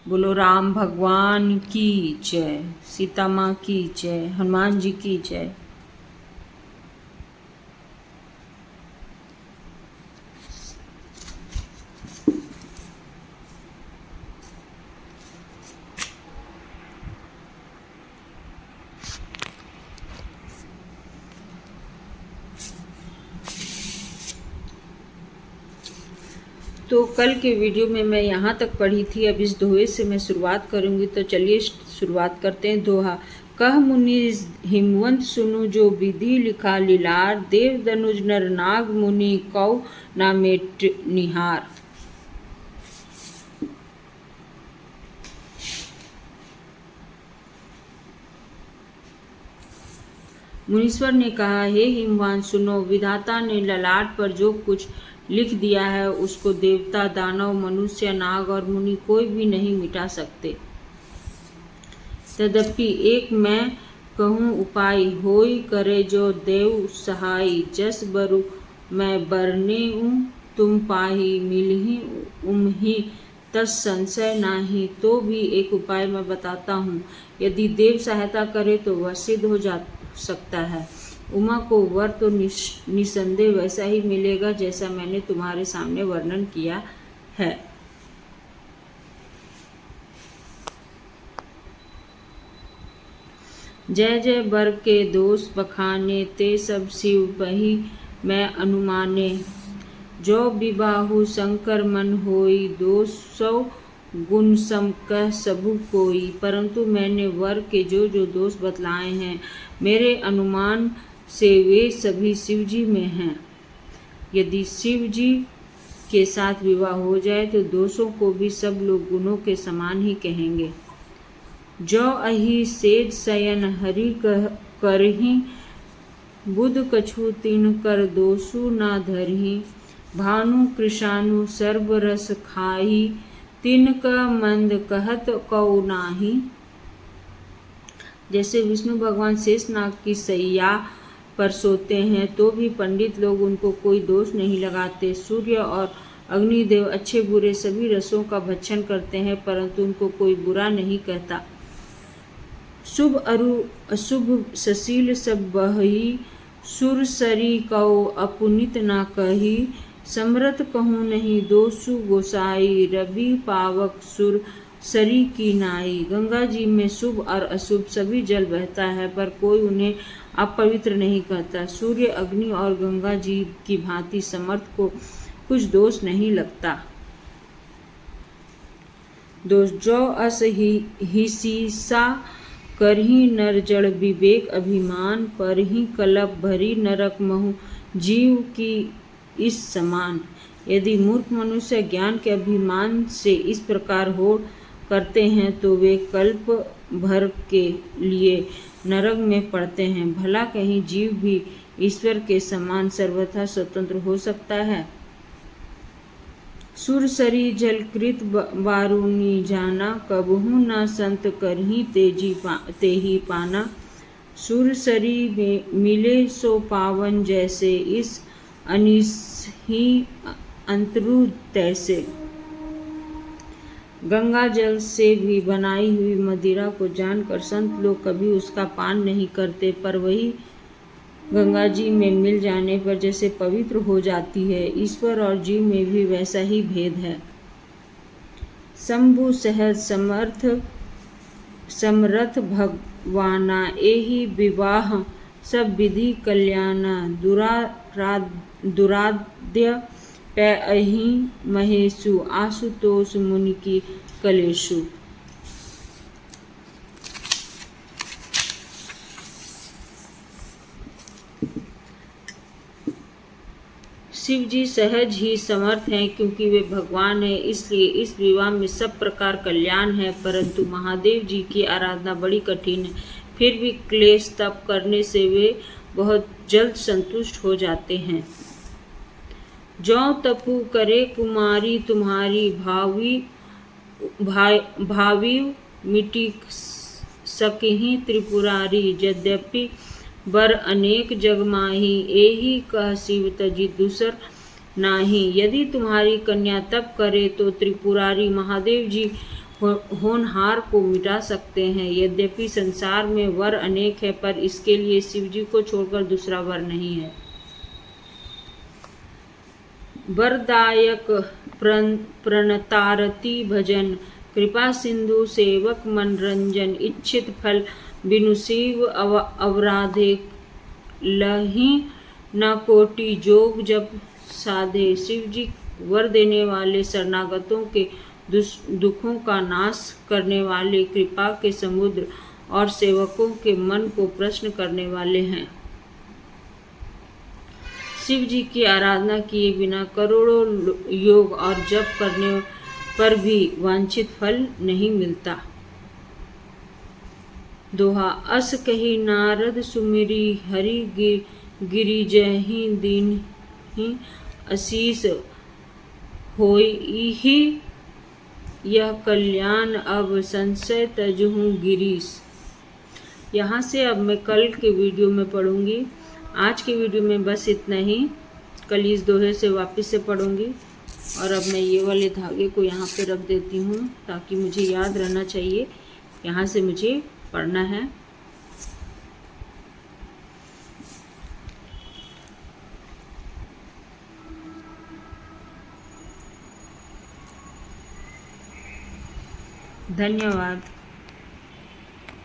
बोलो राम भगवान की जय, सीता माँ की जय, हनुमान जी की जय। तो कल के वीडियो में मैं यहाँ तक पढ़ी थी, अब इस दोहे से मैं शुरुआत करूँगी। तो चलिए शुरुआत करते हैं। दोहा। कह मुनि हिमवंत सुनु, जो विधि लिखा लीलार, देव दनुज नर नाग मुनि कौ ना मेट निहार। मुनीश्वर ने कहा, हे हिमवान सुनो, विधाता ने ललाट पर जो कुछ लिख दिया है उसको देवता, दानव, मनुष्य, नाग और मुनि कोई भी नहीं मिटा सकते। तदपि एक मैं कहूँ उपाय, होई करे जो देव सहाय। जस बरु मैं बरनेऊ, तुम पाही मिलही उमही, तस संशय नाही। तो भी एक उपाय मैं बताता हूँ, यदि देव सहायता करे तो वह सिद्ध हो जा सकता है। उमा को वर तो निसंदेह वैसा ही मिलेगा जैसा मैंने तुम्हारे सामने वर्णन किया है। जय जय बर के दोष बखाने, ते सब शिव पही मैं अनुमाने। जो विबाहु शंकर मन होई, 200 गुण सम कह सबु कोई। परंतु मैंने वर के जो जो दोष बतलाए हैं, मेरे अनुमान से वे सभी शिव जी में हैं। यदि शिव जी के साथ विवाह हो जाए तो दोषों को भी सब लोग गुणों के समान ही कहेंगे। जो अहि सेज शयन हरि करही, बुध कछु तीन कर दोषु ना धरही। भानु कृषाणु सर्व रस खाही, तिनका मंद कहत कौ नाही। जैसे विष्णु भगवान शेषनाग की सैया पर सोते हैं तो भी पंडित लोग उनको कोई दोष नहीं लगाते। सूर्य और अग्निदेव अच्छे बुरे सभी रसों का भक्षण करते हैं, परंतु उनको कोई बुरा नहीं कहता। शुभ अरु अशुभ सशील सब बही, सुरसरी कौ अपुनित ना कही। समरथ कहूँ नहीं दोषु गोसाई, रवि पावक सुर सरी की नाई। गंगा जी में शुभ और अशुभ सभी जल बहता है, पर कोई उन्हें अपवित्र नहीं कहता। सूर्य, अग्नि और गंगा जी की भांति समर्थ को कुछ दोष नहीं लगता। दोष जो अस हिसीसा करही, नर जड़ विवेक अभिमान। पर ही कलप भरी नरक महु, जीव की इस समान। यदि मूर्ख मनुष्य ज्ञान के अभिमान से इस प्रकार हो करते हैं तो वे कल्प भर के लिए नरक में पड़ते हैं। भला कहीं जीव भी ईश्वर के समान सर्वथा स्वतंत्र हो सकता है। सुरसरी जलकृत बारुनी जाना, कबहू न संत करही तेही पाना। सुरसरी में मिले सो पावन, जैसे इस अनिस ही अंतरु तैसे। गंगा जल से भी बनाई हुई मदिरा को जानकर संत लोग कभी उसका पान नहीं करते, पर वही गंगा जी में मिल जाने पर जैसे पवित्र हो जाती है। ईश्वर और जीव में भी वैसा ही भेद है। शंभु सहज समरथ भगवाना, एहि विवाह सब विधि कल्याणा। दुराध्य पैहि महेशु, आशुतोष मुनि की कलेशु। शिव जी सहज ही समर्थ हैं, क्योंकि वे भगवान हैं, इसलिए इस विवाह में सब प्रकार कल्याण है। परंतु महादेव जी की आराधना बड़ी कठिन है, फिर भी क्लेश तप करने से वे बहुत जल्द संतुष्ट हो जाते हैं। जो तपु करे कुमारी तुम्हारी, भावी मिटी सकही त्रिपुरारी। यद्यपि बर अनेक जग माही, एही कह शिव तजी दूसर नाही। यदि तुम्हारी कन्या तप करे तो त्रिपुरारी महादेव जी होनहार को मिटा सकते हैं। यद्यपि संसार में वर अनेक है, पर इसके लिए शिव जी को छोड़कर दूसरा वर नहीं है। वरदायक प्रणतारति भजन, कृपा सिंधु सेवक मनरंजन, इच्छित फल बिनु शिव अवराधे, लही न कोटि जोग जप साधे। शिव जी वर देने वाले, शरणागतों के दुखों का नाश करने वाले, कृपा के समुद्र और सेवकों के मन को प्रसन्न करने वाले हैं। शिव जी की आराधना किए बिना करोड़ों योग और जप करने पर भी वांछित फल नहीं मिलता। दोहा। अस कही नारद सुमिरी, हरि गिरिजहि दीन्हि आशीष होई यह कल्याण, अब संशय तजहु गिरीश। यहाँ से अब मैं कल के वीडियो में पढ़ूंगी। आज के वीडियो में बस इतना ही। कल इस दोहे से वापस से पढ़ूंगी। और अब मैं ये वाले धागे को यहाँ पे रख देती हूँ, ताकि मुझे याद रहना चाहिए यहाँ से मुझे पढ़ना है। धन्यवाद।